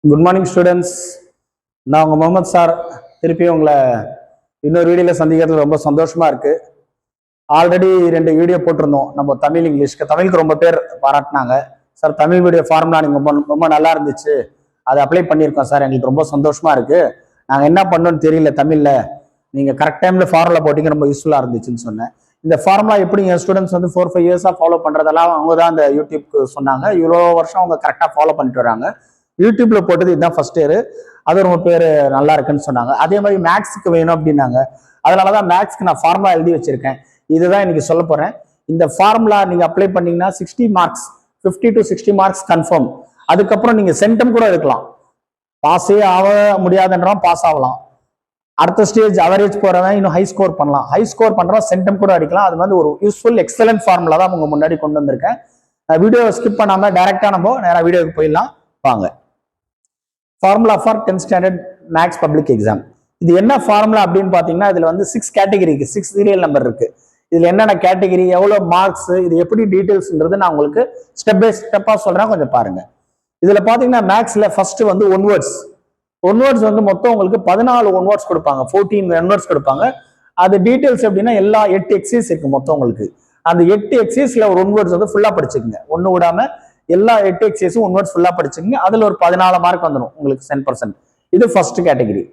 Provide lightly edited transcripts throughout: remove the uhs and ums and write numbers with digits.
Good morning students. நான் உங்கள் Mohammed sir திருப்பி உங்களை இன்னொரு வீடியோவில் சந்திக்கிறதுல ரொம்ப சந்தோஷமாக இருக்குது. ஆல்ரெடி 2 வீடியோ போட்டிருந்தோம் நம்ம தமிழ் இங்கிலீஷ்க்கு. தமிழுக்கு ரொம்ப பேர் பாராட்டினாங்க. சார் தமிழ் வீடியோ ஃபார்முலா நீங்கள் ரொம்ப ரொம்ப நல்லா இருந்துச்சு, அதை அப்ளை பண்ணியிருக்கோம் சார், எங்களுக்கு ரொம்ப சந்தோஷமாக இருக்குது. நாங்கள் என்ன பண்ணோன்னு தெரியல தமிழில், நீங்கள் கரெக்ட் டைமில் ஃபார்முலா போட்டிங்க, ரொம்ப யூஸ்ஃபுல்லாக இருந்துச்சுன்னு சொன்னேன். இந்த ஃபார்முலா எப்படி என் ஸ்டூடெண்ட்ஸ் வந்து 4-5 இயர்ஸாக ஃபாலோ பண்ணுறதெல்லாம் அவங்க தான் அந்த யூடியூப்க்கு சொன்னாங்க. இவ்வளோ வருஷம் அவங்க கரெக்டாக ஃபாலோ பண்ணிட்டு வராங்க. யூடியூப்ல போட்டது இதுதான் ஃபர்ஸ்ட் இயர், அது ரொம்ப பேர் நல்லா இருக்குன்னு சொன்னாங்க. அதே மாதிரி மேக்ஸுக்கு வேணும் அப்படின்னாங்க. அதனாலதான் மேக்ஸ்க்கு நான் ஃபார்முலா எழுதி வச்சிருக்கேன். இதுதான் இன்னைக்கு சொல்ல போறேன். இந்த ஃபார்முலா நீங்க அப்ளை பண்ணீங்கன்னா 60 மார்க்ஸ், 50 to 60 மார்க்ஸ் கன்ஃபார்ம். அதுக்கப்புறம் நீங்க சென்டம் கூட எடுக்கலாம். பாஸே ஆக முடியாதுன்றவன் பாஸ் ஆகலாம். அடுத்த ஸ்டேஜ் அவரேஜ் போறவன் இன்னும் ஹை ஸ்கோர் பண்ணலாம். ஹை ஸ்கோர் பண்றவன் சென்டம் கூட அடிக்கலாம். அது வந்து ஒரு யூஸ்ஃபுல் எக்ஸலன்ட் ஃபார்முலா தான் உங்க முன்னாடி கொண்டு வந்திருக்கேன். வீடியோ ஸ்கிப் பண்ணாம டைரக்டா நம்ம நேரா வீடியோக்கு போயிடலாம் வாங்க. Formula for 10th standard maths public exam. இது என்ன ஃபார்முலா அப்படின்னு பாத்தீங்கன்னா, இதுல வந்து 6 கேட்டகரி இருக்கு, 6 சீரியல் நம்பர் இருக்கு. இதுல என்னென்ன கேட்டகரி, எவ்வளவு மார்க்ஸ், இது எப்படி டீடைல்ஸ்ன்றது நான் உங்களுக்கு ஸ்டெப் பை ஸ்டெப்பா சொல்றேன், கொஞ்சம் பாருங்க. இதுல பாத்தீங்கன்னா மேக்ஸ்ல ஃபர்ஸ்ட் வந்து ஒன் வேர்ட்ஸ் வந்து மொத்தம் உங்களுக்கு 14 ஒன் வேர்ட்ஸ் கொடுப்பாங்க, 14 ஒன் வேர்ட்ஸ் கொடுப்பாங்க. அது டீடைல்ஸ் எப்படின்னா எல்லா 8 எக்ஸைஸ் இருக்கு மொத்தம் உங்களுக்கு. அந்த 8 எக்ஸைஸ்ல ஒரு ஒன் வேர்ட்ஸ் வந்து ஃபுல்லா படிச்சுக்கங்க, ஒண்ணு விடாம எல்லா 8 எக்ஸைஸும் ஒன் வேர்ட்ஸ் ஃபுல்லா படிச்சுங்க. அதுல ஒரு 14 மார்க் வந்துடும் உங்களுக்கு 10%. இது ஃபர்ஸ்ட் கேட்டகரி.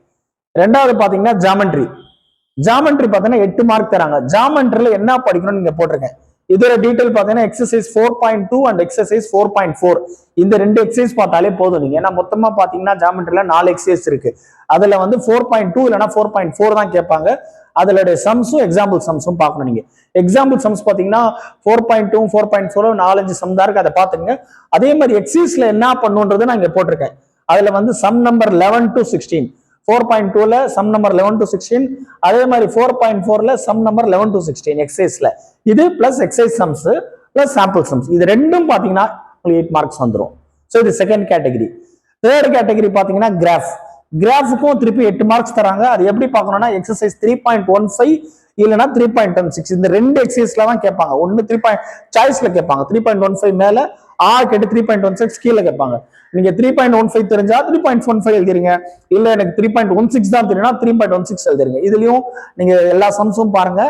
ரெண்டாவது பாத்தீங்கன்னா ஜாமெண்ட்ரி பாத்தீங்கன்னா 8 மார்க் தராங்க. ஜாமெண்ட்ரில என்ன படிக்கணும்னு நீங்க போட்டிருக்கேன். இதோட டீடைல் பாத்தீங்கன்னா எக்ஸசைஸ் 4.2 அண்ட் எக்ஸசைஸ் 4.4. இந்த 2 எக்ஸசைஸ் பார்த்தாலே போதும் நீங்க. ஏன்னா மொத்தமா பாத்தீங்கன்னா ஜாமெண்ட்ரில 4 எக்ஸசைஸ் இருக்கு. அதுல வந்து 4.2 இல்லைன்னா 4.4 தான் கேட்பாங்க. அதோட சம்ஸும் எக்ஸாம்பிள் சம்ஸும் பார்க்கணும் நீங்க. எக்ஸாம்பிள் சம்ஸ் பாத்தீங்கன்னா 4.2 4.4 4-5 சம் தான் இருக்கு, அதை பாத்துங்க. அதே மாதிரி எக்ஸசைஸ்ல என்ன பண்ணுன்றது நான் இங்க போட்டிருக்கேன். அதுல வந்து சம் நம்பர் 11 to 16, 4.2ல சம் நம்பர் 11 to 16, அதே மாதிரி 4.4ல சம் நம்பர் 11 to 16 எக்ஸசைஸ்ல. இது plus exercise sums plus sample sums, இது ரெண்டும் பாத்தீங்கன்னா 8 மார்க்ஸ் வந்துடும். ஸோ இது செகண்ட் கேட்டகரி. தேர்ட் கேட்டகரி பாத்தீங்கன்னா கிராஃபுக்கும் திருப்பி 8 மார்க்ஸ் தராங்க. அது எப்படி பார்க்கணும்னா எக்ஸசைஸ் 3.15 இல்லைன்னா 3.16, இந்த 2 எக்ஸசைஸ்ல தான் கேட்பாங்க. ஒன்னு 3 சாய்ஸ்ல கேட்பாங்க, 3.15 மேல, கேட்டு 3.16 கீழே கேட்பாங்க. நீங்க 3.15 தெரிஞ்சா 3.15 எழுதிருங்க. இல்ல எனக்கு 3.16 தான் தெரியும்னா 3.16 எழுதிருங்க. இதுலயும் நீங்க எல்லா சம்ஸும் பாருங்க,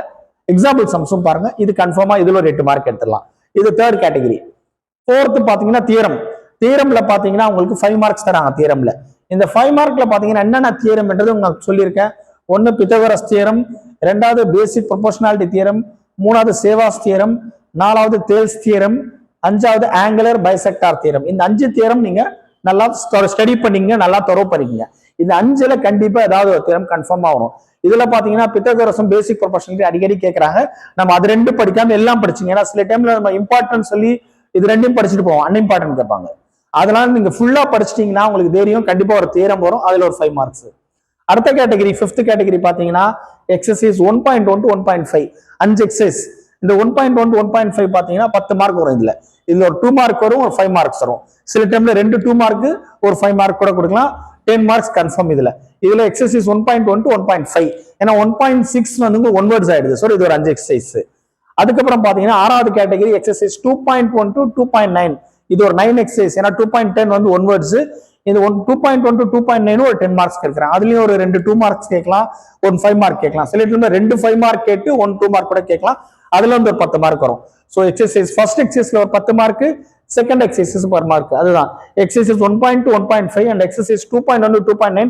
எக்ஸாம்பிள் சம்ஸும் பாருங்க. இது கன்ஃபார்மா இதுல ஒரு 8 மார்க் எடுத்துடலாம். இது தேர்ட் கேட்டகரி. ஃபோர்த் பாத்தீங்கன்னா தியரம்ல பாத்தீங்கன்னா உங்களுக்கு 5 மார்க்ஸ் தராங்க. தியரம்ல இந்த 5 மார்க்ல பாத்தீங்கன்னா என்னென்ன தியரம்ன்றது உங்களுக்கு சொல்லியிருக்கேன். ஒன்னு பித்தகோரஸ் தியரம், ரெண்டாவது பேசிக் ப்ரொபோர்ஷனாலிட்டி தியரம், மூணாவது சேவாஸ் தியரம், நாலாவது தேல்ஸ் தியரம், அஞ்சாவது ஆங்குலர் பைசெக்டார் தியரம். இந்த 5 தியரம் நீங்க நல்லா ஸ்டடி பண்ணீங்க, நல்லா தொரவு பண்ணிக்கங்க. இந்த 5ல கண்டிப்பா ஏதாவது ஒரு தியரம் கன்ஃபார்ம் ஆகணும். இதுல பாத்தீங்கன்னா பித்தகோரஸும் பேசிக் ப்ரொபோர்ஷனாலிட்டி அடிக்கடி கேட்கறாங்க. நம்ம அது 2 படிக்காம எல்லாம் படிச்சீங்க. ஏன்னா சில டைம்ல நம்ம இம்பார்ட்டன்ட் சொல்லி இது 2யும் படிச்சுட்டு போவோம், அன்இம்பார்ட்டன்ட் கேட்பாங்க. அதனால நீங்க ஃபுல்லா படிச்சிட்டீங்கன்னா உங்களுக்கு தெரியும் கண்டிப்பா ஒரு தியரம் வரும், அதுல ஒரு 5 மார்க்ஸ். அடுத்த கேட்டகரி, 5th கேட்டகரி பாத்தீங்கன்னா எக்ஸசைஸ் 1.1 to 1.5, 5 எக்ஸசைஸ். இந்த 1.1 to 1.5 பாத்தீங்கன்னா 10 மார்க் வரும். இதுல ஒரு 2 மார்க் வரும், ஒரு 5 மார்க்ஸ் வரும். சில டைம்ல 2 மார்க் ஒரு 5 மார்க் கூட கொடுக்கலாம். 10 மார்க்ஸ் கன்ஃபார்ம். இதுல எக்ஸசைஸ் 1.1 to 1.5, ஏன்னா 1.6 வந்து ஒன் வேர்ட்ஸ் ஆயிடுது. ஸோ இது ஒரு 5 எக்ஸசைஸ். அதுக்கப்புறம் பாத்தீங்கன்னா 6வது கேட்டகரி எக்ஸசைஸ் 2.1 to 2.9, இது ஒரு 9 எக்ஸசைஸ். ஏன்னா 2.10 வந்து ஒன் வேர்ட்ஸ். இது 2.1 to 2.9 ஒரு 10 மார்க்ஸ் கேட்கறாங்க. அதுலயும் ஒரு 2 மார்க்ஸ் கேட்கலாம், 1 5 மார்க் கேட்கலாம். சில டைம்ல 2 5 மார்க் கேட்டு 1 2 மார்க் கூட கேட்கலாம். அதுல வந்து ஒரு 10 மார்க் வரும். ஸோ எக்ஸசைஸ் ஃபர்ஸ்ட் எக்ஸசைஸ்ல ஒரு 10 மார்க், செகண்ட் எக்ஸசைஸ் ஒரு மார்க். அதுதான் exercise 1.2 to 1.5 and exercise 2.1 to 2.9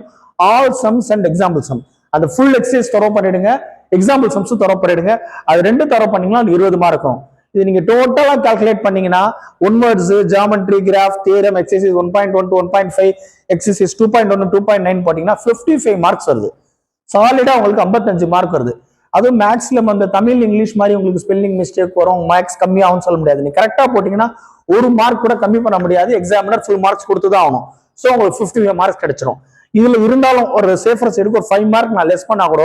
all sums and example sum. அந்த ஃபுல் எக்ஸசைஸ் தரவு பண்ணிடுங்க, எக்ஸாம்பிள் சம்ஸும் தரவு பண்ணிடுங்க. அது 2 தரவு பண்ணீங்கன்னா அது 20 மார்க் வரும். இது நீங்க டோட்டலா கால்குலேட் பண்ணீங்கன்னா one words, geometry, graph, theorem, exercise 1.1 to 1.5, exercise 2.1 to 2.9 போட்டீங்கன்னா 55 மார்க்ஸ் வருது. சாலிடா உங்களுக்கு 55 மார்க் வருது. அதுவும் மேக்ஸ்ல அந்த தமிழ் இங்கிலீஷ் மாதிரி உங்களுக்கு ஸ்பெல்லிங் மிஸ்டேக் வரும், மேக்ஸ் கம்மியாகும் சொல்ல முடியாது. நீங்க கரெக்டா போட்டீங்கன்னா 1 மார்க் கூட கம்மி பண்ண முடியாது. எக்ஸாமினர் ஃபுல் மார்க்ஸ் கொடுத்துதான் ஆகணும். ஸோ உங்களுக்கு 55 மார்க்ஸ் கிடைச்சிடும். இதுல இருந்தாலும் ஒரு சேஃபர் சைடுக்கு ஒரு 5 மார்க் நான் லெஸ் பண்ணா கூட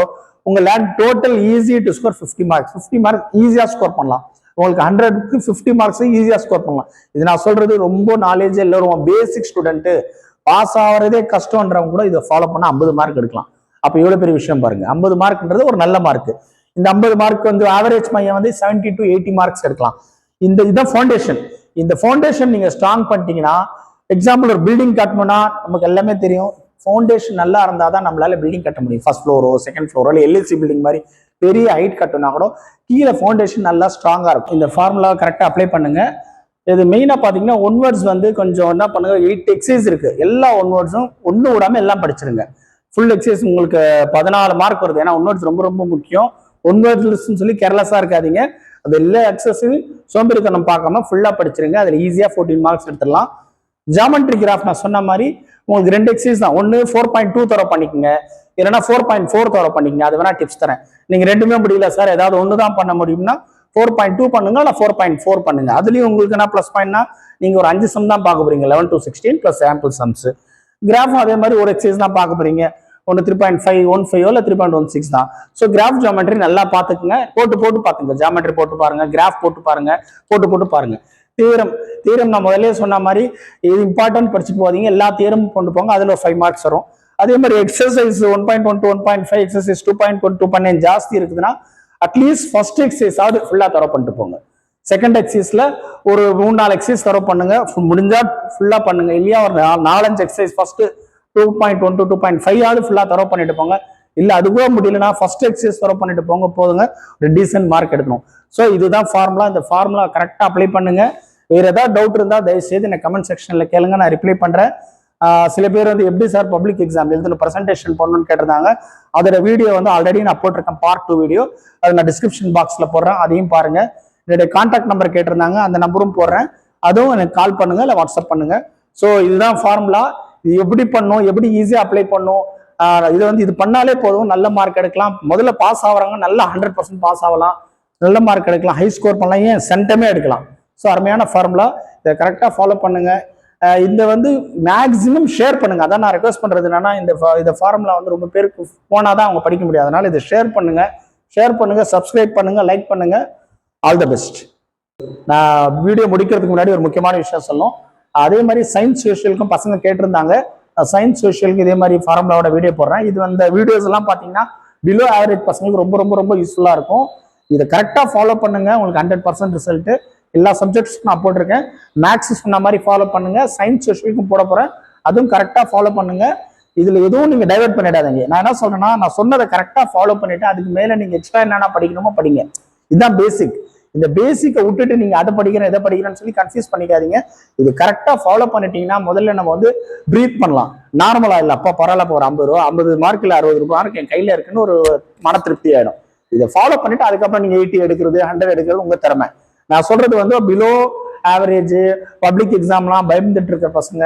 உங்க லேண்ட் total easy to score 50 marks. 50 mark ஈஸியா ஸ்கோர் பண்ணலாம். உங்களுக்கு 100க்கு 50 மார்க்ஸ் ஈஸியா ஸ்கோர் பண்ணலாம். இது நான் சொல்றது ரொம்ப நாலேஜ் எல்லாரும் பேசிக் ஸ்டூடெண்ட் பாஸ் ஆகிறதே கஷ்டம்ன்றவங்க கூட இதை ஃபாலோ பண்ண 50 மார்க் எடுக்கலாம். அப்ப எவ்வளவு பெரிய விஷயம் பாருங்க. 50 மார்க்ன்றது ஒரு நல்ல மார்க். இந்த 50 மார்க் வந்து ஆவரேஜ் மையம் வந்து 70 to 80 மார்க்ஸ் எடுக்கலாம். இதுதான் ஃபவுண்டேஷன். இந்த ஃபவுண்டேஷன் நீங்க ஸ்ட்ராங் பண்ணிட்டீங்கன்னா எக்ஸாம்பிள் ஒரு பில்டிங் கட்டணும்னா நமக்கு எல்லாமே தெரியும், ஃபவுண்டேஷன் நல்லா இருந்தால் தான் நம்மளால பில்டிங் கட்ட முடியும். ஃபர்ஸ்ட் ஃப்ளோரோ செகண்ட் ஃப்ளோரோ இல்லை எல்எல்சி பில்டிங் மாதிரி பெரிய ஹைட் கட்டணும்னா கூட கீழே ஃபவுண்டேஷன் நல்லா ஸ்ட்ராங்காக இருக்கும். இந்த ஃபார்முலாவை கரெக்டாக அப்ளை பண்ணுங்க. இது மெயினாக பார்த்தீங்கன்னா ஒன் வேர்ட்ஸ் வந்து கொஞ்சம் என்ன பண்ணுங்க, 8 எக்ஸசைஸ் இருக்கு. எல்லா ஒன் வேர்ட்ஸும் ஒன்று விடாம எல்லாம் படிச்சிருங்க. ஃபுல் எக்ஸசைஸ் உங்களுக்கு 14 மார்க் வருது. ஏன்னா ஒன் வேர்ட்ஸ் ரொம்ப ரொம்ப முக்கியம். ஒன் வேர்ட்ஸ்ன்னு சொல்லி கேர்லெஸ்ஸாக இருக்காதீங்க. அது எல்லா எக்ஸசைஸும் சோம்பேறித்தனம் பார்க்காம ஃபுல்லாக படிச்சிருங்க. அதில் ஈஸியாக 14 மார்க்ஸ் எடுத்துடலாம். ஜாமெட்ரி கிராஃப் நான் சொன்ன மாதிரி உங்களுக்கு 2 எக்ஸசைஸ் தான். ஒன்று 4.2 தர பண்ணிக்கோங்க, இல்லைன்னா 4.4 தர பண்ணிக்கங்க. அது வேணா டிப்ஸ் தரேன். நீங்க ரெண்டுமே முடியல சார், ஏதாவது ஒன்று தான் பண்ண முடியும்னா 4.2 பண்ணுங்க, இல்லை 4.4 பண்ணுங்க. அதுலயும் உங்களுக்கு என்ன ப்ளஸ் பாயிண்ட்னா நீங்க ஒரு 5 சம் தான் பார்க்க போறீங்க, 11 to 16 பிளஸ் சாம்பிள் சம்ஸ். கிராஃபும் அதே மாதிரி ஒரு எக்ஸசைஸ் தான் பார்க்க போறீங்க. ஒன்று 3.515 இல்லை 3.16 தான். ஸோ கிராஃப் ஜாமெட்ரி நல்லா பார்த்துக்குங்க. போட்டு பார்த்துங்க. ஜாமெட்ரி போட்டு பாருங்க, கிராஃப் போட்டு பாருங்க, போட்டு பாருங்க. தீரம் நான் முதல்ல சொன்ன மாதிரி இது இம்பார்ட்டன்ட் படிச்சுட்டு போதீங்க. எல்லா தியரமும் கொண்டு போங்க, அதுல ஒரு 5 மார்க்ஸ் வரும். அதே மாதிரி எக்ஸசைஸ் 1.1 to 1.5, எக்ஸசைஸ் 2.1 2.9 ஜாஸ்தி இருக்குதுன்னா அட்லீஸ்ட் ஃபர்ஸ்ட் எக்ஸசைஸ் ஆவது ஃபுல்லா தர பண்ணிட்டு போங்க. செகண்ட் எக்ஸசைஸ்ல ஒரு 3-4 எக்ஸசைஸ் தர பண்ணுங்க. முடிஞ்சா ஃபுல்லா பண்ணுங்க. இல்லையா ஒரு 4-5 எக்ஸசைஸ் ஃபர்ஸ்ட் 2.1 to 2.5 ஆவது ஃபுல்லா தர பண்ணிட்டு போங்க. இல்ல அது கூட முடியலன்னா ஃபர்ஸ்ட் எக்ஸசைஸ் தர பண்ணிட்டு போங்க, போதுங்க. ஒரு டீசென்ட் மார்க் எடுக்கணும். ஸோ இதுதான் ஃபார்முலா. இந்த ஃபார்முலா கரெக்டா அப்ளை பண்ணுங்க. வேற ஏதாவது டவுட் இருந்தா தயவு செய்து எனக்கு கமெண்ட் செக்ஷன்ல கேளுங்க, நான் ரிப்ளை பண்றேன். சில பேர் வந்து எப்படி சார் பப்ளிக் எக்ஸாம் எழுதுன ப்ரெசன்டேஷன் பண்ணணும்னு கேட்டிருந்தாங்க. அதோட வீடியோ வந்து ஆல்ரெடி நான் போட்டிருக்கேன், பார்ட் 2 வீடியோ. அதை நான் டிஸ்கிரிப்ஷன் பாக்ஸ்ல போடுறேன், அதையும் பாருங்க. என்னுடைய கான்டாக்ட் நம்பர் கேட்டிருந்தாங்க, அந்த நம்பரும் போடுறேன். அதுவும் எனக்கு கால் பண்ணுங்க, இல்லை வாட்ஸ்அப் பண்ணுங்க. ஸோ இதுதான் ஃபார்முலா. இது எப்படி பண்ணும், எப்படி ஈஸியா அப்ளை பண்ணும், இது வந்து இது பண்ணாலே போதும், நல்ல மார்க் எடுக்கலாம். முதல்ல பாஸ் ஆகுறாங்க, நல்லா 100% பாஸ் ஆகலாம், நல்ல மார்க் எடுக்கலாம், ஹை ஸ்கோர் பண்ணலாம், ஏன் சென்டமே எடுக்கலாம். ஸோ அருமையான ஃபார்முலா, இதை கரெக்டாக ஃபாலோ பண்ணுங்க. இந்த வந்து மேக்ஸிமம் ஷேர் பண்ணுங்க. அதான் நான் ரெக்வஸ்ட் பண்றது என்னன்னா, இந்த ஃபார்முலா வந்து ரொம்ப பேருக்கு போனாதான் அவங்க படிக்க முடியாது. அதனால இதை ஷேர் பண்ணுங்க, சப்ஸ்கிரைப் பண்ணுங்க, லைக் பண்ணுங்க. All the best. நான் வீடியோ முடிக்கிறதுக்கு முன்னாடி ஒரு முக்கியமான விஷயம் சொல்லணும். அதே மாதிரி சயின்ஸ் சோஷியலுக்கும் பசங்க கேட்டிருந்தாங்க. சயின்ஸ் சோஷியலுக்கு இதே மாதிரி ஃபார்முலாவோட வீடியோ போடுறேன். இது அந்த வீடியோஸ் எல்லாம் பார்த்தீங்கன்னா பிலோ ஆவரேஜ் பசங்களுக்கு ரொம்ப ரொம்ப ரொம்ப யூஸ்ஃபுல்லா இருக்கும். இதை கரெக்டாக ஃபாலோ பண்ணுங்க, உங்களுக்கு 100% ரிசல்ட். எல்லா சப்ஜெக்ட்ஸ்க்கும் நான் போட்டிருக்கேன். மேக்ஸ் சொன்ன மாதிரி ஃபாலோ பண்ணுங்க, சயின்ஸ் சோஷியலுக்கும் போட போறேன், அதுவும் கரெக்டாக ஃபாலோ பண்ணுங்க. இதுல எதுவும் நீங்க டைவர்ட் பண்ணிடாதீங்க. நான் என்ன சொல்றேன்னா, நான் சொன்னதை கரெக்டாக ஃபாலோ பண்ணிட்டு அதுக்கு மேல நீங்க எக்ஸ்ட்ரா என்னென்ன படிக்கணுமோ படிங்க. இதுதான் பேசிக். இந்த பேசிக்கை விட்டுட்டு நீங்க அதை படிக்கிறேன் இதை படிக்கிறேன்னு சொல்லி கன்ஃபியூஸ் பண்ணிக்காதீங்க. இது கரெக்டா ஃபாலோ பண்ணிட்டீங்கன்னா முதல்ல நம்ம வந்து பிரீத் பண்ணலாம். நார்மலா இல்லை, அப்பா பரவாயில்ல, ஒரு 50 ரூபா 50 மார்க் இல்லை 60 மார்க் என் கையில இருக்குன்னு ஒரு மன திருப்தி ஆயிடும். இதை ஃபாலோ பண்ணிட்டு அதுக்கப்புறம் நீங்க 80 எடுக்கிறது 100 எடுக்கிறது உங்க திறமை. நான் சொல்றது வந்து பிலோ ஆவரேஜ் பப்ளிக் எக்ஸாம்லாம் பயந்துட்டு இருக்க பசங்க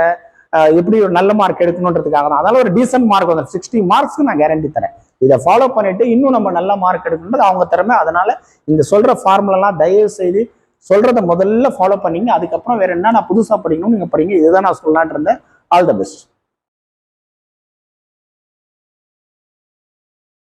எப்படி ஒரு நல்ல மார்க் எடுக்கணுன்றதுக்காக தான். அதனால ஒரு டீசென்ட் மார்க் வந்து 60 மார்க்ஸ்க்கு நான் கேரண்டி தரேன். இதை ஃபாலோ பண்ணிட்டு இன்னும் நம்ம நல்ல மார்க் எடுக்கணுன்றது அவங்க திறமை. அதனால இந்த சொல்ற ஃபார்முலாம் தயவு செய்து சொல்றதை முதல்ல ஃபாலோ பண்ணீங்க. அதுக்கப்புறம் வேற என்ன நான் புதுசா படிக்கணும் நீங்க படிங்க. இதுதான் நான் சொல்லலான் இருந்தேன். All the best.